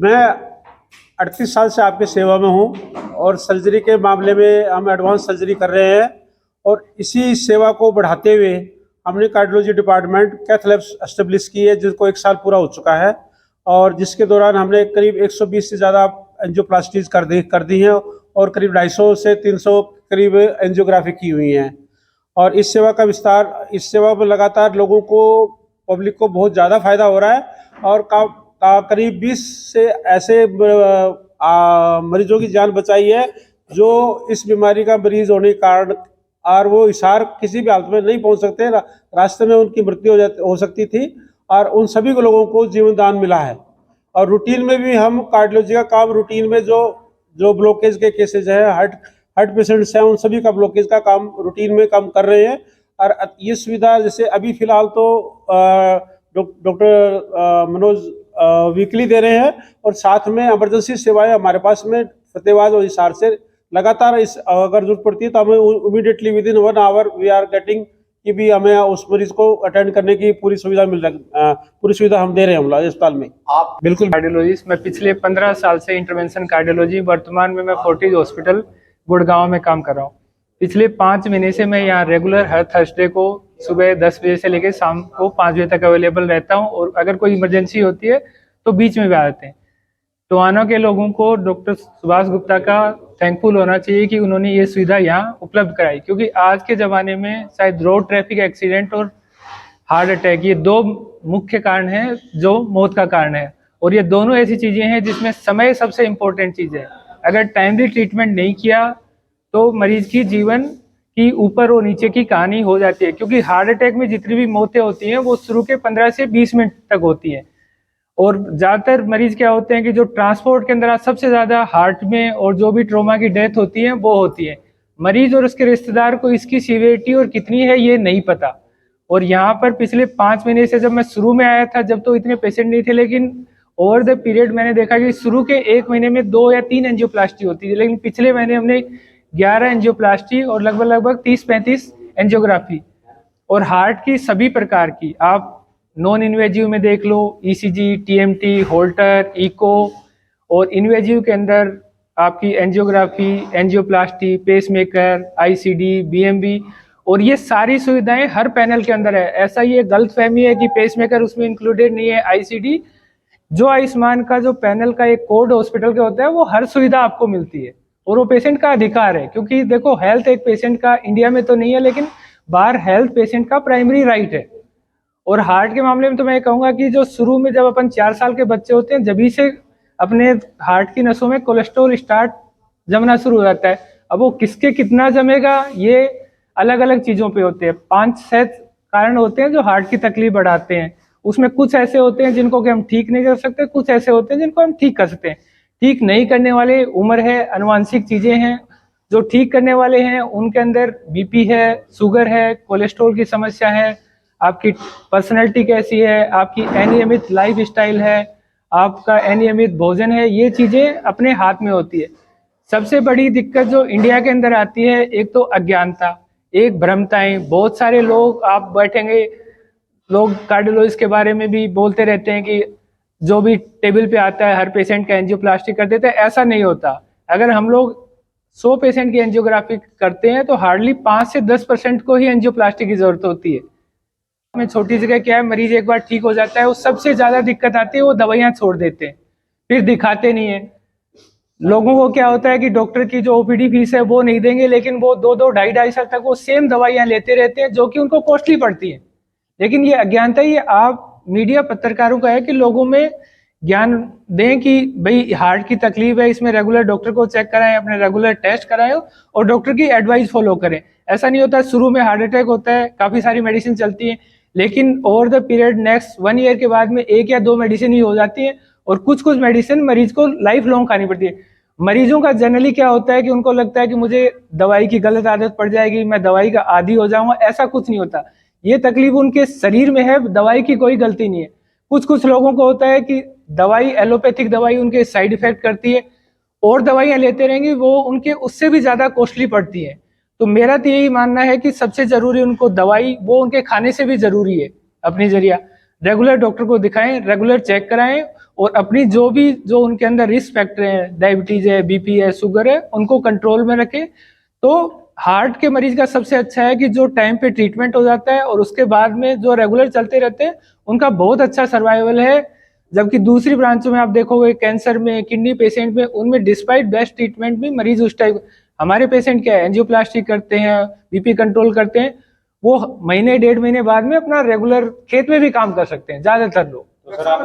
मैं 38 साल से आपकी सेवा में हूँ और सर्जरी के मामले में हम एडवांस सर्जरी कर रहे हैं। और इसी सेवा को बढ़ाते हुए हमने cardiology department cath lab establish की है, जिसको 1 साल पूरा हो चुका है और जिसके दौरान हमने करीब 120 से ज़्यादा एंजियोप्लास्टीज कर दी हैं और करीब 250 से 300 करीब एंजियोग्राफी की हुई हैं। और इस सेवा का विस्तार, इस सेवा में लगातार लोगों को, पब्लिक को बहुत ज़्यादा फायदा हो रहा है और करीब 20 से ऐसे मरीजों की जान बचाई है जो इस बीमारी का मरीज होने के कारण और वो हिसार किसी भी हालत में नहीं पहुंच सकते, रास्ते में उनकी मृत्यु हो सकती थी और उन सभी लोगों को जीवन दान मिला है। और रूटीन में भी हम कार्डियोलॉजी का काम, रूटीन में जो ब्लॉकेज के केसेज हैं, हार्ट पेशेंट्स हैं, उन सभी का ब्लॉकेज का काम रूटीन में काम कर रहे हैं। और ये सुविधा जैसे अभी फिलहाल तो डॉक्टर मनोज वीकली दे रहे हैं और साथ में इमरजेंसी सेवाएं हमारे पास में फतेहाबाद और हिसार से लगातार इस अगर जरूरत पड़ती है तो हमें immediately within 1 hour we are getting कि भी हमें उस मरीज को अटेंड करने की पूरी सुविधा पूरी सुविधा हम दे रहे हैं अस्पताल में। आप बिल्कुल कार्डियोलॉजिस्ट, मैं पिछले 15 साल से इंटरवेंशन कार्डियोलॉजी, वर्तमान में मैं फोर्टिज हॉस्पिटल गुड़गांव में काम कर रहा हूँ। पिछले 5 महीने से मैं यहाँ रेगुलर हर थर्सडे को सुबह 10 बजे से लेकर शाम को 5 बजे तक अवेलेबल रहता हूँ और अगर कोई इमरजेंसी होती है तो बीच में भी आ जाते हैं। टोहाना के लोगों को डॉक्टर सुभाष गुप्ता का थैंकफुल होना चाहिए कि उन्होंने ये सुविधा यहाँ उपलब्ध कराई, क्योंकि आज के ज़माने में शायद रोड ट्रैफिक एक्सीडेंट और हार्ट अटैक, ये 2 मुख्य कारण हैं जो मौत का कारण है। और ये दोनों ऐसी चीज़ें हैं जिसमें समय सबसे इम्पोर्टेंट चीज़ है। अगर टाइमली ट्रीटमेंट नहीं किया तो मरीज की जीवन की ऊपर और नीचे की कहानी हो जाती है, क्योंकि हार्ट अटैक में जितनी भी मौतें होती हैं वो शुरू के 15 से 20 मिनट तक होती हैं। और ज़्यादातर मरीज क्या होते हैं कि जो ट्रांसपोर्ट के अंदर सबसे ज़्यादा हार्ट में और जो भी ट्रॉमा की डेथ होती है वो होती है। मरीज और उसके रिश्तेदार को इसकी सीवियरिटी और कितनी है ये नहीं पता। और यहाँ पर पिछले 5 महीने से जब मैं शुरू में आया था, जब तो इतने पेशेंट नहीं थे, लेकिन ओवर द पीरियड मैंने देखा कि शुरू के 1 महीने में 2 या 3 एंजियोप्लास्टी होती है, लेकिन पिछले महीने हमने 11 एंजियोप्लास्टी और लगभग 30-35 एंजियोग्राफी और हार्ट की सभी प्रकार की, आप नॉन इन्वेजिव में देख लो, ईसीजी, टीएमटी, होल्टर, इको, और इन्वेजिव के अंदर आपकी angiography, angioplasty, pacemaker, ICD, BMB, और ये सारी सुविधाएं हर पैनल के अंदर है। ऐसा ये गलतफहमी है कि पेसमेकर उसमें इंक्लूडेड नहीं है, आईसीडी, जो आयुष्मान का जो पैनल का एक कोड हॉस्पिटल का होता है वो हर सुविधा आपको मिलती है और वो पेशेंट का अधिकार है। क्योंकि देखो, हेल्थ एक पेशेंट का, इंडिया में तो नहीं है लेकिन बाहर हेल्थ पेशेंट का प्राइमरी राइट है। और हार्ट के मामले में तो मैं कहूँगा कि जो शुरू में जब अपन 4 साल के बच्चे होते हैं, जभी से अपने हार्ट की नसों में कोलेस्ट्रॉल स्टार्ट जमना शुरू हो जाता है। अब वो किसके कितना जमेगा ये अलग अलग चीज़ों पे होते हैं। 5-6 कारण होते हैं जो हार्ट की तकलीफ बढ़ाते हैं। उसमें कुछ ऐसे होते हैं जिनको कि हम ठीक नहीं कर सकते, कुछ ऐसे होते हैं जिनको हम ठीक कर सकते हैं। ठीक नहीं करने वाले उम्र है, अनुवांशिक चीज़ें हैं। जो ठीक करने वाले हैं उनके अंदर बीपी है, शुगर है, कोलेस्ट्रॉल की समस्या है, आपकी पर्सनैलिटी कैसी है, आपकी अनियमित लाइफ स्टाइल है, आपका अनियमित भोजन है, ये चीज़ें अपने हाथ में होती है। सबसे बड़ी दिक्कत जो इंडिया के अंदर आती है, एक तो अज्ञानता, एक भ्रमताएं। बहुत सारे लोग, आप बैठेंगे, लोग कार्डियोलॉजिस्ट के बारे में भी बोलते रहते हैं कि जो भी टेबल पे आता है हर पेशेंट का एंजियोप्लास्टी कर देते हैं। ऐसा नहीं होता। अगर हम लोग 100 पेशेंट की एंजियोग्राफी करते हैं तो हार्डली 5 से 10% को ही एंजियोप्लास्टी की जरूरत होती है। में छोटी जगह क्या है, मरीज एक बार ठीक हो जाता है, वो सबसे ज्यादा दिक्कत आती है, वो दवाइयां छोड़ देते हैं, फिर दिखाते नहीं है। लोगों को क्या होता है कि डॉक्टर की जो ओपीडी फीस है वो नहीं देंगे, लेकिन वो 2-2, 2.5 साल तक वो सेम दवाइयां लेते रहते हैं जो कि उनको कॉस्टली पड़ती है। लेकिन ये अज्ञानता ही आप मीडिया पत्रकारों का है कि लोगों में ज्ञान दें कि भाई हार्ट की तकलीफ है, इसमें रेगुलर डॉक्टर को चेक कराएं, अपने रेगुलर टेस्ट कराएं और डॉक्टर की एडवाइस फॉलो करें। ऐसा नहीं होता, शुरू में हार्ट अटैक होता है, काफ़ी सारी मेडिसिन चलती है, लेकिन over the period next 1 year के बाद में 1 या 2 मेडिसिन ही हो जाती है और कुछ मेडिसिन मरीज को लाइफ लॉन्ग खानी पड़ती है। मरीजों का जनरली क्या होता है कि उनको लगता है कि मुझे दवाई की गलत आदत पड़ जाएगी, मैं दवाई का आदी हो जाऊंगा। ऐसा कुछ नहीं होता। ये तकलीफ उनके शरीर में है, दवाई की कोई गलती नहीं है। कुछ लोगों को होता है कि दवाई, एलोपैथिक दवाई उनके साइड इफेक्ट करती है और दवाइयां लेते रहेंगे, वो उनके उससे भी ज्यादा कॉस्टली पड़ती है। तो मेरा तो यही मानना है कि सबसे जरूरी उनको दवाई, वो उनके खाने से भी जरूरी है। अपनी जरिया रेगुलर डॉक्टर को दिखाएं, रेगुलर चेक कराएं और अपनी जो उनके अंदर रिस्क फैक्टर है, डायबिटीज है, बीपी है, शुगर है, उनको कंट्रोल में रखे। तो हार्ट के मरीज का सबसे अच्छा है कि जो टाइम पे ट्रीटमेंट हो जाता है और उसके बाद में जो रेगुलर चलते रहते हैं उनका बहुत अच्छा सर्वाइवल है। जबकि दूसरी ब्रांचों में आप देखोगे कैंसर में, किडनी पेशेंट में, उनमें डिस्पाइट बेस्ट ट्रीटमेंट भी मरीज उस टाइप, हमारे पेशेंट क्या है, एंजियोप्लास्टी करते हैं, बीपी कंट्रोल करते हैं, वो महीने 1.5 महीने बाद में अपना रेगुलर खेत में भी काम कर सकते हैं ज्यादातर लोग।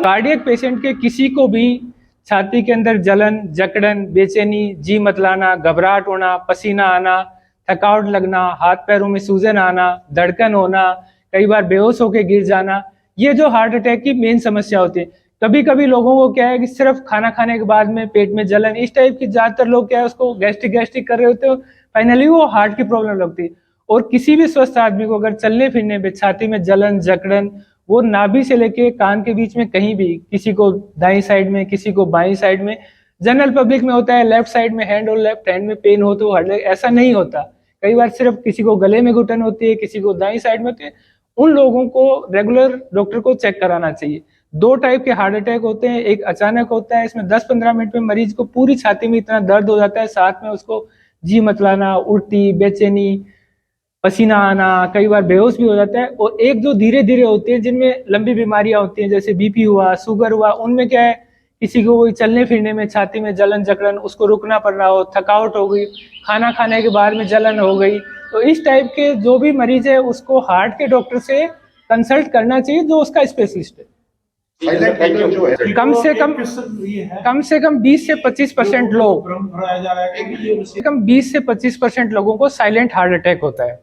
कार्डियक पेशेंट के किसी को भी छाती के अंदर जलन, जकड़न, बेचैनी, जी मतलाना, घबराहट होना, पसीना आना, थकावट लगना, हाथ पैरों में सूजन आना, धड़कन होना, कई बार बेहोश होकर गिर जाना, ये जो हार्ट अटैक की मेन समस्या होती है। कभी कभी लोगों को क्या है कि सिर्फ खाना खाने के बाद में पेट में जलन, इस टाइप की ज्यादातर लोग क्या है उसको गैस्ट्रिक कर रहे होते हैं, फाइनली वो हार्ट की प्रॉब्लम लगती है। और किसी भी स्वस्थ आदमी को अगर चलने फिरने पे छाती में जलन, जकड़न, वो नाभि से लेके कान के बीच में कहीं भी, किसी को दाईं साइड में, किसी को बाईं साइड में, जनरल पब्लिक में होता है लेफ्ट साइड में हैंड और लेफ्ट हैंड में पेन हो तो हार्ट, ऐसा नहीं होता। कई बार सिर्फ किसी को गले में घुटन होती है, किसी को दाईं साइड में होती है, उन लोगों को रेगुलर डॉक्टर को चेक कराना चाहिए। 2 टाइप के हार्ट अटैक होते हैं, एक अचानक होता है, इसमें 10-15 मिनट में मरीज को पूरी छाती में इतना दर्द हो जाता है, साथ में उसको जी मतलाना, उल्टी, बेचैनी, पसीना आना, कई बार बेहोश भी हो जाता है। और एक जो धीरे धीरे होते हैं जिनमें लंबी बीमारियां होती हैं, जैसे बीपी हुआ, शुगर हुआ, उनमें क्या है किसी को वही चलने फिरने में छाती में जलन, जकड़न, उसको रुकना पड़ रहा हो, थकावट हो गई, खाना खाने के बाद में जलन हो गई, तो इस टाइप के जो भी मरीज है उसको हार्ट के डॉक्टर से कंसल्ट करना चाहिए जो उसका स्पेशलिस्ट है। कम से कम 20 से 25% लोग, कम 20 से 25% लोगों को साइलेंट हार्ट अटैक होता है,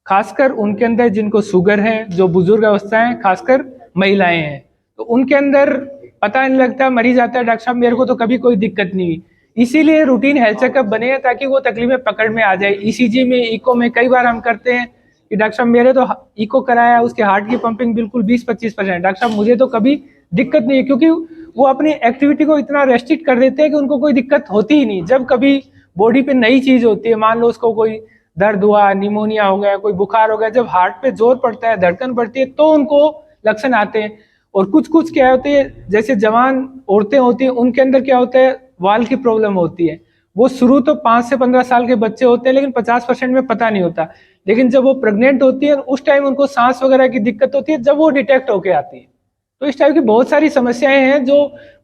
खासकर उनके अंदर जिनको शुगर है, जो बुजुर्ग अवस्था है, खासकर महिलाएं हैं, तो उनके अंदर पता नहीं लगता, मरीज आता है डॉक्टर साहब मेरे को तो कभी कोई दिक्कत नहीं हुई। इसीलिए रूटीन हेल्थ चेकअप बने हैं ताकि वो तकलीफें पकड़ में आ जाए। ईसीजी में, इको में कई बार हम करते हैं कि डॉक्टर साहब मेरे तो इको कराया, उसके हार्ट की पंपिंग बिल्कुल 20-25%, डॉक्टर साहब मुझे तो कभी दिक्कत नहीं है, क्योंकि वो अपनी एक्टिविटी को इतना रेस्ट्रिक्ट कर देते हैं कि उनको कोई दिक्कत होती ही नहीं। जब कभी बॉडी पे नई चीज होती है, मान लो उसको कोई दर्द हुआ, निमोनिया हो गया, कोई बुखार हो गया, जब हार्ट पे जोर पड़ता है, धड़कन बढ़ती है, तो उनको लक्षण आते हैं। और कुछ क्या होते हैं, जैसे जवान औरतें होती हैं, उनके अंदर क्या होता है, वाल की प्रॉब्लम होती है, वो शुरू तो 5 से 15 साल के बच्चे होते हैं, लेकिन 50% में पता नहीं होता, लेकिन जब वो प्रेग्नेंट होती है उस टाइम उनको सांस वगैरह की दिक्कत होती है, जब वो डिटेक्ट होके आती है। तो इस टाइप की बहुत सारी समस्याएं हैं जो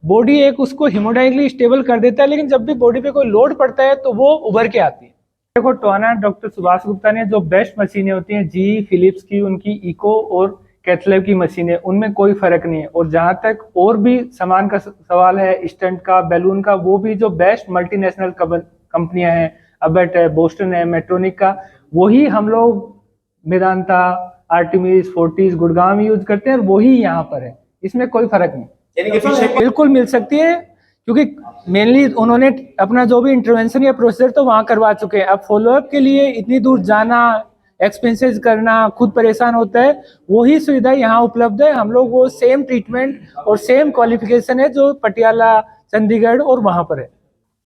बॉडी एक उसको हिमोडाइनली स्टेबल कर देता है, लेकिन जब भी बॉडी पे कोई लोड पड़ता है तो वो उभर के आती है। देखो टोना डॉक्टर सुभाष गुप्ता ने जो बेस्ट मशीनें होती हैं, जी फिलिप्स की, उनकी इको और कैथलैब की मशीनें, उनमें कोई फर्क नहीं है। और जहां तक और भी सामान का सवाल है, स्टंट का, बैलून का, वो भी जो बेस्ट मल्टीनेशनल कंपनियां हैं, अबेट है, बोस्टन है, मेट्रोनिक का, वही हम लोग मेदांता, आर्टिमिस, फोर्टिस, गुड़गांव में यूज करते हैं और वही यहाँ पर है, इसमें कोई फर्क नहीं। बिल्कुल मिल सकती है, क्योंकि मेनली उन्होंने अपना जो भी इंटरवेंशन या प्रोसीजर तो वहां करवा चुके हैं। अब फॉलोअप के लिए इतनी दूर जाना, एक्सपेंसेस करना, खुद परेशान होता है, वही सुविधा यहाँ उपलब्ध है। हम लोग वो सेम ट्रीटमेंट और सेम क्वालिफिकेशन है जो पटियाला, चंडीगढ़ और वहां पर है।